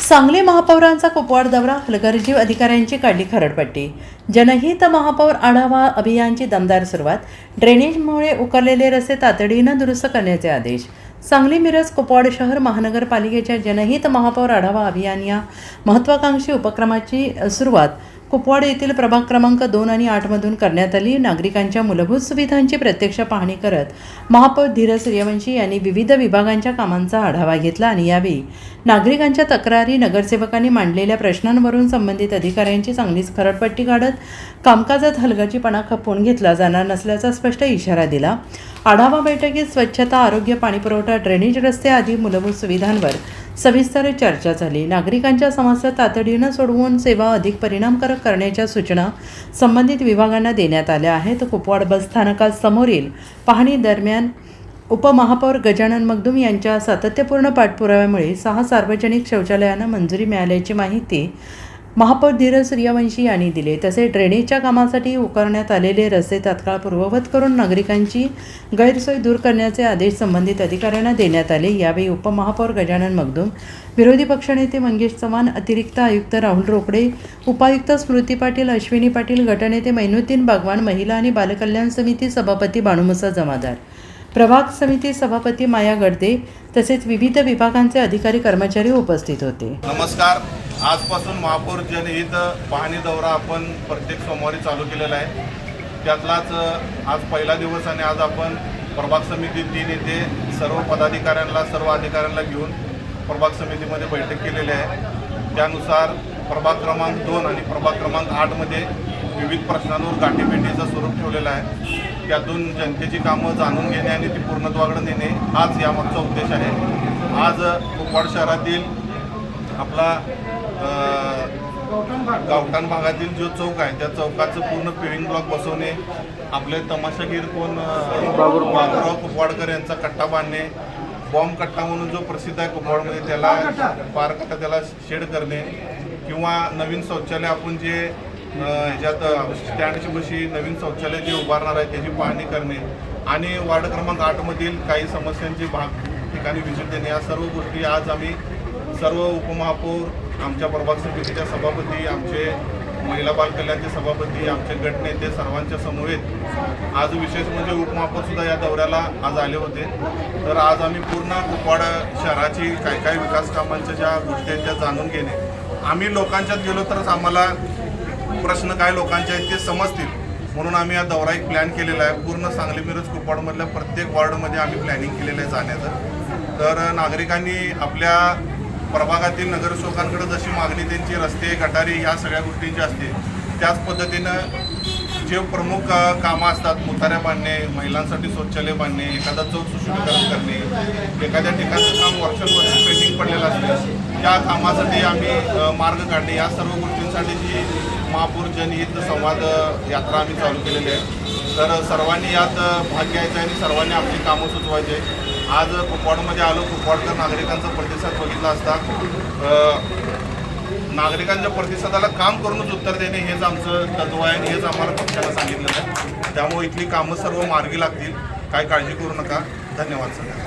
सांगली महापौरांचा कुपवाड दौरा, हलगर्जी अधिकाऱ्यांची काढली खरडपट्टी. जनहित महापौर आढावा अभियानाची दमदार सुरुवात. ड्रेनेजमुळे उकरलेले रस्ते तातडीनं दुरुस्त करण्याचे आदेश. सांगली मिरज कुपवाड शहर महानगरपालिकेच्या जनहित महापौर आढावा अभियान या महत्त्वाकांक्षी उपक्रमाची सुरुवात कुपवाड येथील प्रभाग क्रमांक 2 आणि 8 मधून करण्यात आली. नागरिकांच्या मूलभूत सुविधांची प्रत्यक्ष पाहणी करत महापौर धीरज सूर्यवंशी यांनी विविध विभागांच्या कामांचा आढावा घेतला आणि यावेळी नागरिकांच्या तक्रारी, नगरसेवकांनी मांडलेल्या प्रश्नांवरून संबंधित अधिकाऱ्यांची चांगलीच खरडपट्टी काढत कामकाजात हलगर्जीपणा खपवून घेतला जाणार नसल्याचा स्पष्ट इशारा दिला. आढावा बैठकीत स्वच्छता, आरोग्य, पाणीपुरवठा, ड्रेनेज, रस्ते आदी मूलभूत सुविधांवर सविस्तर चर्चा झाली. नागरिकांच्या समस्या तातडीनं सोडवून सेवा अधिक परिणामकारक करण्याच्या सूचना संबंधित विभागांना देण्यात आल्या आहेत. कुपवाड बस स्थानकासमोरील पाहणी दरम्यान उपमहापौर गजानन मगदूम यांच्या सातत्यपूर्ण पाठपुराव्यामुळे 6 सार्वजनिक शौचालयांना मंजुरी मिळाल्याची माहिती महापौर धीरज सूर्यवंशी यांनी दिली. तसेच ड्रेनेजच्या कामासाठी उकरण्यात आलेले रस्ते तात्काळ पूर्ववत करून नागरिकांची गैरसोय दूर करण्याचे आदेश संबंधित अधिकाऱ्यांना देण्यात आले. यावेळी उपमहापौर गजानन मगदूम, विरोधी पक्षनेते मंगेश चव्हाण, अतिरिक्त आयुक्त राहुल रोकडे, उपायुक्त स्मृती पाटील, अश्विनी पाटील, गटनेते मैनुद्दीन बागवान, महिला आणि बालकल्याण समिती सभापती बाणूमुसा जमादार, प्रभाग समिती सभापती माया गडदे तसेच विविध विभागांचे अधिकारी कर्मचारी उपस्थित होते. नमस्कार. आजपासून महापौर जनहित पाहणी दौरा आपण प्रत्येक सोमवारी चालू केलेला आहे. त्यातलाच आज पहिला दिवस आणि आज आपण प्रभाग समिती 3 येथे सर्व पदाधिकाऱ्यांना, सर्व अधिकाऱ्यांना घेऊन प्रभाग समितीमध्ये बैठक केलेली आहे. त्यानुसार प्रभाग क्रमांक 2 आणि प्रभाग क्रमांक 8 मध्ये विविध प्रश्नांवर गाठीभेटीचं स्वरूप ठेवलेलं आहे. त्यातून जनतेची कामं जाणून घेणे आणि ती पूर्णत्वाकडे नेणे हाच यामागचा उद्देश आहे. आज कुपवाड शहरातील आपला गावठाण भागातील जो चौक आहे त्या चौकाचं पूर्ण पेविंग ब्लॉक बसवणे, आपले तमाशागीर कोण बाबूराव कुपवाडकर यांचा कट्टा बांधणे, बॉम्ब कट्टा म्हणून जो प्रसिद्ध आहे कुपवाडमध्ये त्याला पार कट्टा त्याला शेड करणे, किंवा नवीन शौचालय आपण जे ह्याच्यात स्टँडची बशी नवीन शौचालय जे उभारणार आहे त्याची पाहणी करणे आणि वार्ड क्रमांक 8 मधील काही समस्यांची ठिकाणी व्हिजिट देणे, या सर्व गोष्टी आज आम्ही सर्व उपमहापौर, आमच्या प्रभाग समितीच्या सभापती, आमचे महिला बालकल्याणचे सभापती, आमचे गटनेते सर्वांच्या समवेत आज विशेष म्हणजे उपमहापौरसुद्धा या दौऱ्याला आज आले होते. तर आज आम्ही पूर्ण कुपवाड शहराची काय विकास कामांच्या ज्या गोष्टी आहेत त्या जाणून घेणे, आम्ही लोकांच्यात गेलो तरच आम्हाला प्रश्न काय लोकांचे आहेत ते समजतील म्हणून आम्ही हा दौरा एक प्लॅन केलेला आहे. पूर्ण सांगली मिरज कुपवाडमधल्या प्रत्येक वॉर्डमध्ये आम्ही प्लॅनिंग केलेलं आहे जाण्याचं. तर नागरिकांनी आपल्या प्रभागातील नगरसेवकांकडे जशी मागणी त्यांची रस्ते, गटारी ह्या सगळ्या गोष्टींची असते त्याच पद्धतीनं जे प्रमुख कामं असतात, मुताऱ्या बांधणे, महिलांसाठी शौचालय बांधणे, एखादा चौक सुशोभीकरण करणे, एखाद्या ठिकाणचं काम वर्षानुवर्ष पेंडिंग पडलेलं असते त्या कामासाठी आम्ही मार्ग काढणे, या सर्व गोष्टींसाठी जी महापौर जनहित संवाद यात्रा आम्ही चालू केलेली आहे. तर सर्वांनी यात भाग घ्यायचा आहे आणि सर्वांनी आपली कामं सुचवायची आहे. आज कुपवाडमध्ये आलो, कुपवाडकर नागरिकांचा प्रतिसाद बघितला असता. नागरिकांच्या प्रतिसादाला काम करूनच उत्तर देणे हेच आमचं तत्व आहे आणि हेच आम्हाला पक्षाला सांगितलं आहे. त्यामुळे इथली कामं सर्व मार्गी लागतील, काय काळजी करू नका. धन्यवाद सर.